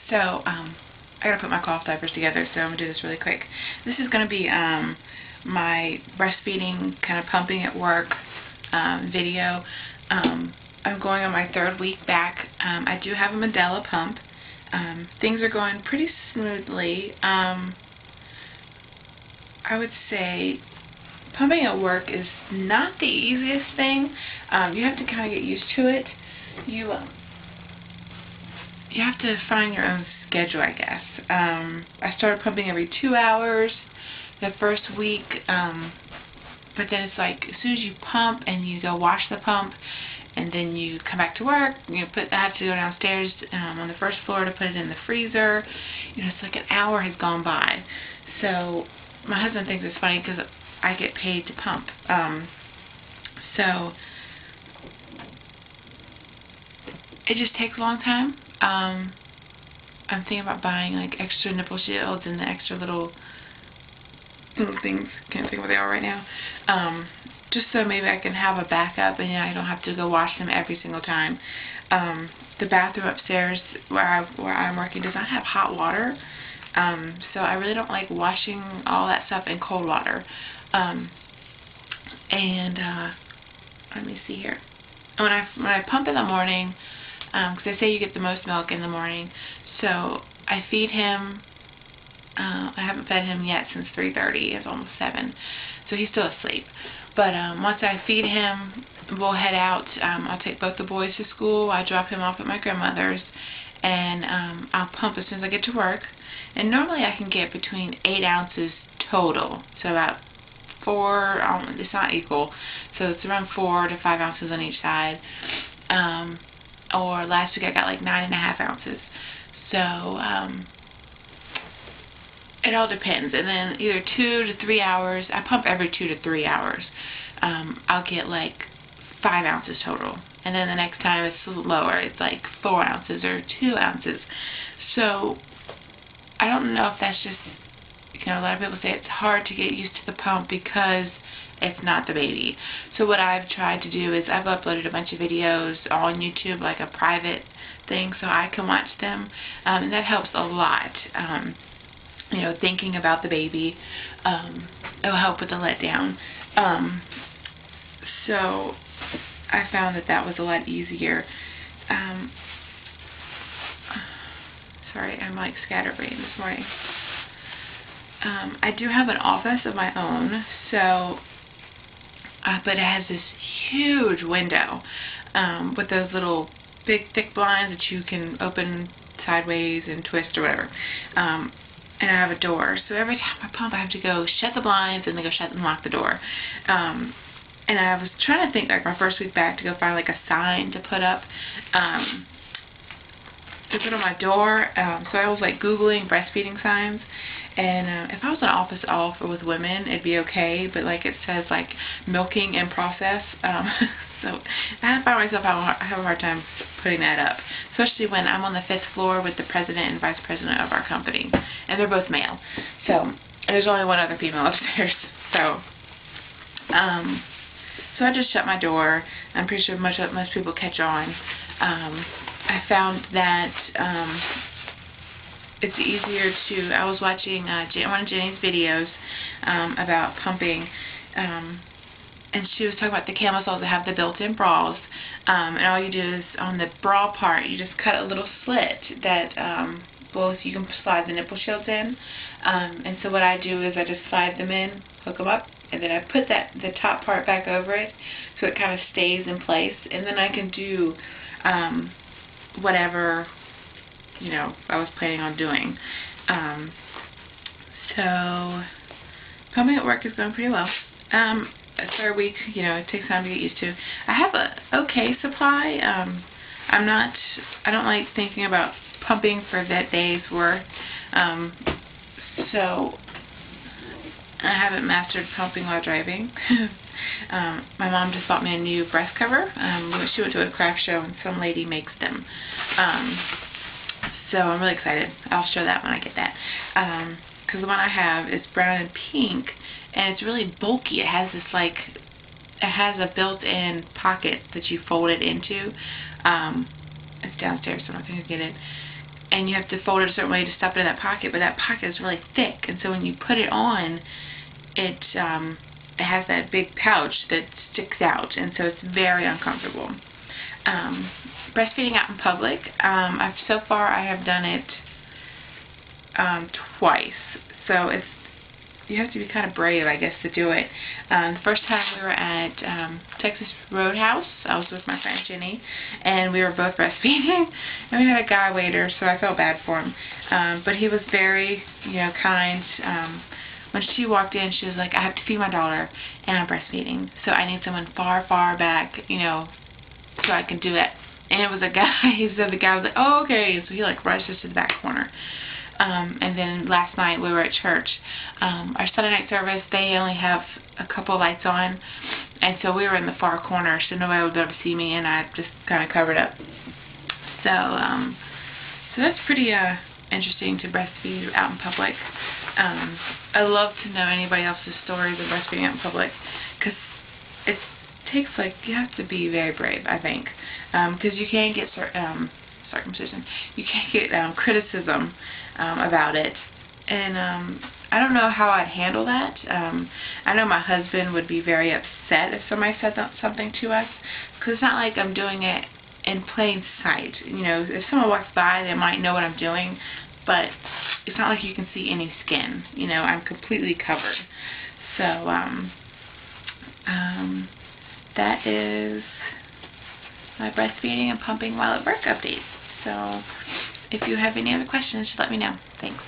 So, I gotta put my cloth diapers together, so I'm gonna do this really quick. This is gonna be, my breastfeeding, kind of pumping at work, video. I'm going on my 3rd week back. I do have a Medela pump. Things are going pretty smoothly. I would say pumping at work is not the easiest thing. You have to kind of get used to it. You have to find your own schedule, I guess. I started pumping every 2 hours the first week, but then it's like as soon as you pump and you go wash the pump and then you come back to work, I have to go downstairs on the 1st floor to put it in the freezer. It's like an hour has gone by. So my husband thinks it's funny because I get paid to pump. So it just takes a long time. I'm thinking about buying like extra nipple shields and the extra little things. Can't think what they are right now. Just so maybe I can have a backup and I don't have to go wash them every single time. The bathroom upstairs where I'm working does not have hot water. So I really don't like washing all that stuff in cold water. Let me see here. When I pump in the morning, because they say you get the most milk in the morning, so I feed him. I haven't fed him yet since 3:30. It's almost 7, so he's still asleep. But once I feed him, we'll head out. I'll take both the boys to school. I drop him off at my grandmother's, and I'll pump as soon as I get to work. And normally I can get between 8 ounces total, so about 4. It's not equal, so it's around 4 to 5 ounces on each side. Or last week I got like 9.5 ounces. So it all depends. And then either 2 to 3 hours, I pump every 2 to 3 hours, I'll get like 5 ounces total. And then the next time it's lower, it's like 4 ounces or 2 ounces. So I don't know if that's just, a lot of people say it's hard to get used to the pump because it's not the baby. So what I've tried to do is I've uploaded a bunch of videos on YouTube, like a private thing, so I can watch them, and that helps a lot. Thinking about the baby, it'll help with the letdown. So I found that was a lot easier. Sorry, I'm like scatterbrained this morning. I do have an office of my own, so but it has this huge window with those little big thick blinds that you can open sideways and twist or whatever. And I have a door, so every time I pump I have to go shut the blinds and then go shut and lock the door. And I was trying to think, like my 1st week back, to go find like a sign to put up to put on my door. So I was like Googling breastfeeding signs, and if I was in an office all with women, it'd be okay, but like it says like milking in process. So I find myself I have a hard time putting that up, especially when I'm on the 5th floor with the president and vice president of our company, and they're both male. So there's only one other female upstairs. So so I just shut my door. I'm pretty sure most people catch on. I found that it's easier to. I was watching one of Jenny's videos about pumping. And she was talking about the Camisoles that have the built-in bras, and all you do is on the bra part, you just cut a little slit that you can slide the nipple shields in. And so what I do is I just slide them in, hook them up, and then I put the top part back over it, so it kind of stays in place. And then I can do whatever I was planning on doing. So pumping at work is going pretty well. 3rd week, it takes time to get used to. I have a okay supply. I don't like thinking about pumping for that day's worth. So I haven't mastered pumping while driving. My mom just bought me a new breast cover. She went to a craft show and some lady makes them. So I'm really excited. I'll show that when I get that. Because the one I have is brown and pink, and it's really bulky. It has this it has a built-in pocket that you fold it into. It's downstairs, so I'm not going to get it. and you have to fold it a certain way to stuff it in that pocket, but that pocket is really thick, and so when you put it on, it has that big pouch that sticks out, and so it's very uncomfortable. Breastfeeding out in public, so far I have done it twice, so you have to be kind of brave, I guess, to do it. The first time we were at Texas Roadhouse, I was with my friend Jenny, and we were both breastfeeding, and we had a guy waiter, so I felt bad for him, but he was very, kind. When she walked in, she was like, I have to feed my daughter, and I'm breastfeeding, so I need someone far, far back, so I can do it. And it was a guy, so the guy was like, oh, okay, so he rushed us to the back corner. And then last night we were at church. Our Sunday night service, they only have a couple lights on, and so we were in the far corner, so nobody would be able to see me, and I just kind of covered up. So that's pretty interesting to breastfeed out in public. I love to know anybody else's stories of breastfeeding out in public, because it takes, you have to be very brave, I think, because you can get circumcision. You can't get criticism about it, and I don't know how I'd handle that. I know my husband would be very upset if somebody said something to us, because it's not like I'm doing it in plain sight. If someone walks by, they might know what I'm doing, but it's not like you can see any skin. I'm completely covered. So that is my breastfeeding and pumping while at work update. So if you have any other questions, just let me know. Thanks.